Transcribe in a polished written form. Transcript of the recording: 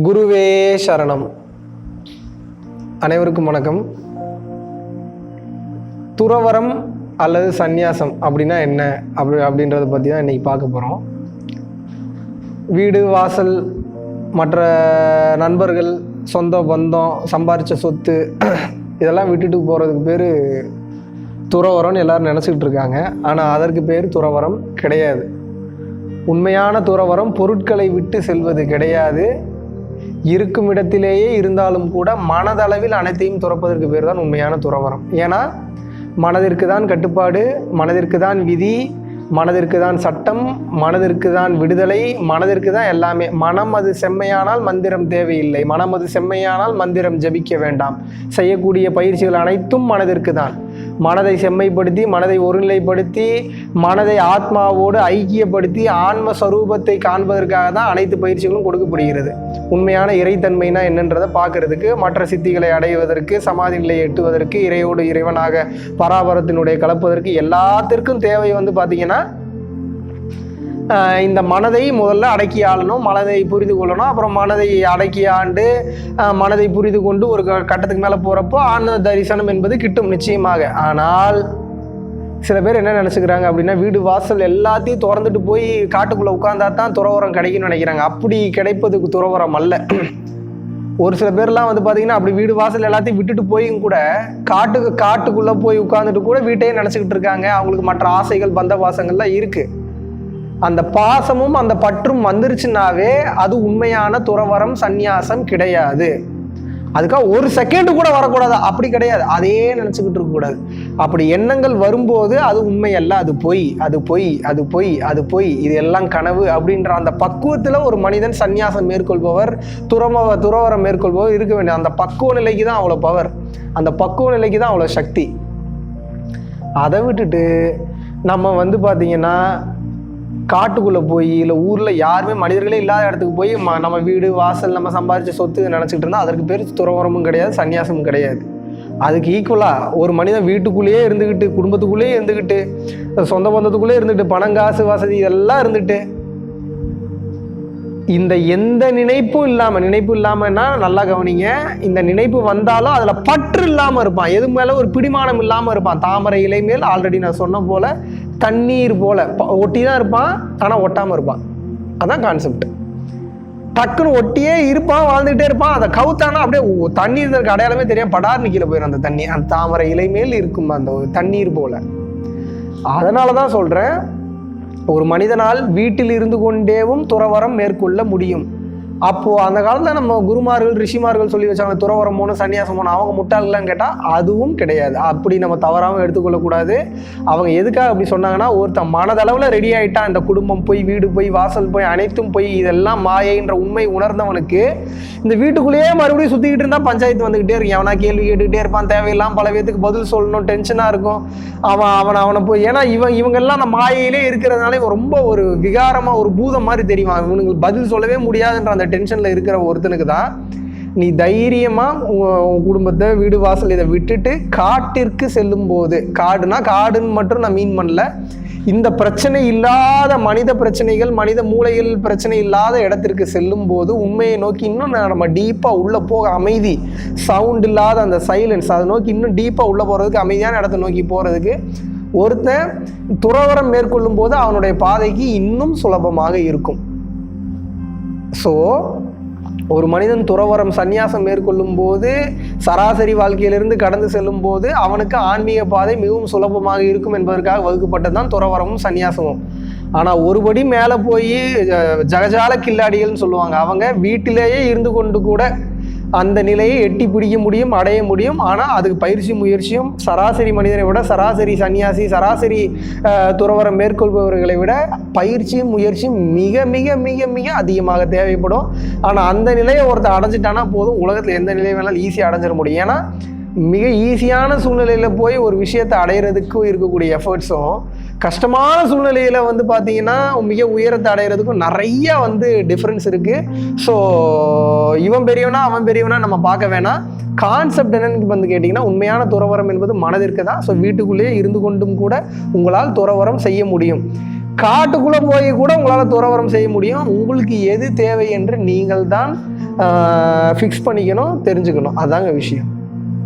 குருவே சரணம். அனைவருக்கும் வணக்கம். துறவரம் அல்லது சந்நியாசம் அப்படின்னா என்ன அப்படின்றத பற்றி தான் இன்றைக்கி பார்க்க போகிறோம். வீடு வாசல், மற்ற நண்பர்கள், சொந்த பந்தம், சம்பாரித்த சொத்து இதெல்லாம் விட்டுட்டு போகிறதுக்கு பேர் துறவரம்னு எல்லோரும் நினச்சிக்கிட்டு இருக்காங்க. ஆனால் அதற்கு பேர் துறவரம் கிடையாது. உண்மையான துறவரம் பொருட்களை விட்டு செல்வது கிடையாது. இருக்கும் இடத்திலேயே இருந்தாலும் கூட மனதளவில் அனைத்தையும் துறப்பதற்கு பேர் தான் உண்மையான துறவரம். ஏன்னா மனதிற்கு தான் கட்டுப்பாடு, மனதிற்கு தான் விதி, மனதிற்கு தான் சட்டம், மனதிற்கு தான் விடுதலை, மனதிற்கு தான் எல்லாமே. மனம் அது செம்மையானால் மந்திரம் தேவையில்லை, மனம் அது செம்மையானால் மந்திரம் ஜபிக்க வேண்டாம். செய்யக்கூடிய பயிற்சிகள் அனைத்தும் மனதிற்கு தான். மனதை செம்மைப்படுத்தி, மனதை ஒருநிலைப்படுத்தி, மனதை ஆத்மாவோடு ஐக்கியப்படுத்தி ஆன்மஸ்வரூபத்தை காண்பதற்காக தான் அனைத்து பயிற்சிகளும் கொடுக்கப்படுகிறது. உண்மையான இறைத்தன்மைனா என்னன்றதை பார்க்கறதுக்கு, மற்ற சித்திகளை அடைவதற்கு, சமாதி நிலையை எட்டுவதற்கு, இறையோடு இறைவனாக பராபரத்தினுடைய கலப்பதற்கு எல்லாத்திற்கும் தேவை பார்த்தீங்கன்னா இந்த மனதை முதல்ல அடக்கி ஆளணும், மனதை புரிந்து கொள்ளணும். அப்புறம் மனதை அடக்கி ஆண்டு மனதை புரிந்து கொண்டு ஒரு கட்டத்துக்கு மேலே போகிறப்போ ஆன்ம தரிசனம் என்பது கிட்டும் நிச்சயமாக. ஆனால் சில பேர் என்ன நினச்சிக்கிறாங்க அப்படின்னா, வீடு வாசல் எல்லாத்தையும் திறந்துட்டு போய் காட்டுக்குள்ளே உட்கார்ந்தா தான் துறவரம் கிடைக்குன்னு நினைக்கிறாங்க. அப்படி கிடைப்பதுக்கு துறவரம் அல்ல. ஒரு சில பேர்லாம் பார்த்தீங்கன்னா அப்படி வீடு வாசல் எல்லாத்தையும் விட்டுட்டு போயும் கூட காட்டுக்குள்ளே போய் உட்காந்துட்டு கூட வீட்டையே நினச்சிக்கிட்டு இருக்காங்க. அவங்களுக்கு மற்ற ஆசைகள், பந்த பாசங்கள்லாம் இருக்குது. அந்த பாசமும் அந்த பற்றும் வந்துருச்சுன்னாவே அது உண்மையான துறவரம் சந்நியாசம் கிடையாது. அதுக்காக ஒரு செகண்டு கூட வரக்கூடாது, அப்படி கிடையாது. அதையே நினச்சிக்கிட்டு இருக்கக்கூடாது. அப்படி எண்ணங்கள் வரும்போது அது உண்மை அல்ல, அது பொய், அது பொய், அது பொய், அது பொய், இது எல்லாம் கனவு அப்படின்ற அந்த பக்குவத்தில் ஒரு மனிதன் சந்நியாசம் மேற்கொள்பவர், துறவரம் மேற்கொள்பவர் இருக்க வேண்டிய அந்த பக்குவ நிலைக்கு தான் அவ்வளோ பவர், அந்த பக்குவ நிலைக்கு தான் அவ்வளோ சக்தி. அதை விட்டுட்டு நம்ம பார்த்தீங்கன்னா காட்டுக்குள்ளே போய், இல்லை ஊரில் யாருமே மனிதர்களே இல்லாத இடத்துக்கு போய் நம்ம வீடு வாசல், நம்ம சம்பாதிச்ச சொத்து நினச்சிக்கிட்டு இருந்தால் அதற்கு பேர் துறவரமும் கிடையாது, சந்நியாசமும் கிடையாது. அதுக்கு ஈக்குவலாக ஒரு மனிதன் வீட்டுக்குள்ளேயே இருந்துக்கிட்டு, குடும்பத்துக்குள்ளேயே இருந்துக்கிட்டு, சொந்த பந்தத்துக்குள்ளே இருந்துட்டு, பணம் காசு வசதி இதெல்லாம் இருந்துட்டு, இந்த எந்த நினைப்பும் இல்லாமன்னா நல்லா கவனிங்க, இந்த நினைப்பு வந்தாலும் அதில் பற்று இல்லாமல் இருப்பான், எது மேலே ஒரு பிடிமானம் இல்லாமல் இருப்பான். தாமரை இலை மேல் ஆல்ரெடி நான் சொன்ன போல தண்ணீர் போல ஒட்டி தான் இருப்பான், ஆனால் ஒட்டாமல் இருப்பான். அதான் கான்செப்ட். டக்குன்னு ஒட்டியே இருப்பான், வாழ்ந்துகிட்டே இருப்பான். அதை கவுத்தானா அப்படியே தண்ணீர் இருக்க அடையாளமே தெரியும், படார் நிற்கல போயிடும் அந்த தண்ணி. அந்த தாமரை இலை மேல் இருக்கும் அந்த தண்ணீர் போல. அதனால தான் சொல்கிறேன், ஒரு மனிதனால் வீட்டில் இருந்து கொண்டேவும் துறவரம் மேற்கொள்ள முடியும். அப்போது அந்த காலத்தில் நம்ம குருமார்கள், ரிஷிமார்கள் சொல்லி வச்சாங்க துறவரம் போகணும், சன்னியாசம் போகணும். அவங்க முட்டாள்களான்னு கேட்டால் அதுவும் கிடையாது. அப்படி நம்ம தவறாமல் எடுத்துக்கொள்ளக்கூடாது. அவங்க எதுக்காக அப்படி சொன்னாங்கன்னா, ஒருத்தன் மனதளவில் ரெடி ஆகிட்டா, இந்த குடும்பம் போய், வீடு போய், வாசல் போய், அனைத்தும் போய், இதெல்லாம் மாயைன்ற உண்மை உணர்ந்தவனுக்கு இந்த வீட்டுக்குள்ளேயே மறுபடியும் சுற்றிக்கிட்டு இருந்தால் பஞ்சாயத்து வந்துக்கிட்டே இருக்கும். அவனா கேள்வி கேட்டுக்கிட்டே இருப்பான், தேவையில்லாம் பல பேத்துக்கு பதில் சொல்லணும், டென்ஷனாக இருக்கும். அவனை போய், ஏன்னா இவங்கெல்லாம் அந்த மாயையிலே இருக்கிறதுனால ரொம்ப ஒரு விகாரமாக, ஒரு பூதம் மாதிரி தெரியும். இவனுக்கு பதில் சொல்லவே முடியாதுன்ற அந்த டென்ஷனில் இருக்கிற ஒருத்தனுக்கு தான் நீ தைரியமாக உன் குடும்பத்தை, வீடு வாசல் இதை விட்டுட்டு காட்டிற்கு செல்லும் போது, காடுன்னு மட்டும் நான் மீன் பண்ணல, இந்த பிரச்சனை இல்லாத மனித பிரச்சனைகள், மனித மூளையில் பிரச்சனை இல்லாத இடத்திற்கு செல்லும் போது உண்மையை நோக்கி இன்னும் நம்ம டீப்பாக உள்ளே போக, அமைதி, சவுண்ட் இல்லாத அந்த சைலன்ஸ், அதை நோக்கி இன்னும் டீப்பாக உள்ளே போகிறதுக்கு, அமைதியான இடத்தை நோக்கி போகிறதுக்கு ஒருத்தன் துறவரம் மேற்கொள்ளும் போது அவனுடைய பாதைக்கு இன்னும் சுலபமாக இருக்கும். ஸோ ஒரு மனிதன் துறவரம் சந்நியாசம் மேற்கொள்ளும் போது, சராசரி வாழ்க்கையிலிருந்து கடந்து செல்லும் போது அவனுக்கு ஆன்மீக பாதை மிகவும் சுலபமாக இருக்கும் என்பதற்காக வகுக்கப்பட்டது தான் துறவரமும் சந்நியாசமும். ஆனால் ஒருபடி மேலே போய் ஜகஜால கில்லாடிகள்னு சொல்லுவாங்க. அவங்க வீட்டிலேயே இருந்து கொண்டு கூட அந்த நிலையை எட்டி பிடிக்க முடியும், அடைய முடியும். ஆனால் அதுக்கு பயிற்சி முயற்சியும் சராசரி மனிதனை விட, சராசரி சன்னியாசி, சராசரி துறவரம் மேற்கொள்பவர்களை விட பயிற்சியும் முயற்சியும் மிக மிக மிக மிக அதிகமாக தேவைப்படும். ஆனால் அந்த நிலையை ஒருத்தர் அடைஞ்சிட்டானா போதும், உலகத்தில் எந்த நிலையை வேணாலும் ஈஸியாக அடைஞ்சிட முடியும். ஏன்னா மிக ஈஸியான சூழ்நிலையில் போய் ஒரு விஷயத்தை அடையிறதுக்கும் இருக்கக்கூடிய எஃபர்ட்ஸும், கஷ்டமான சூழ்நிலையில் பார்த்தீங்கன்னா மிக உயரத்தை அடையிறதுக்கும் நிறைய டிஃப்ரென்ஸ் இருக்குது. ஸோ இவன் பெரியவனா அவன் பெரியவனா நம்ம பார்க்க வேணாம். கான்செப்ட் என்னன்னு கேட்டிங்கன்னா, உண்மையான துறவரம் என்பது மனதிற்கு தான். ஸோ வீட்டுக்குள்ளேயே இருந்து கொண்டும் கூட உங்களால் துறவரம் செய்ய முடியும். காட்டுக்குள்ளே போய் கூட உங்களால் துறவரம் செய்ய முடியும். உங்களுக்கு எது தேவை என்று நீங்கள் தான் ஃபிக்ஸ் பண்ணிக்கணும், தெரிஞ்சுக்கணும். அதாங்க விஷயம்.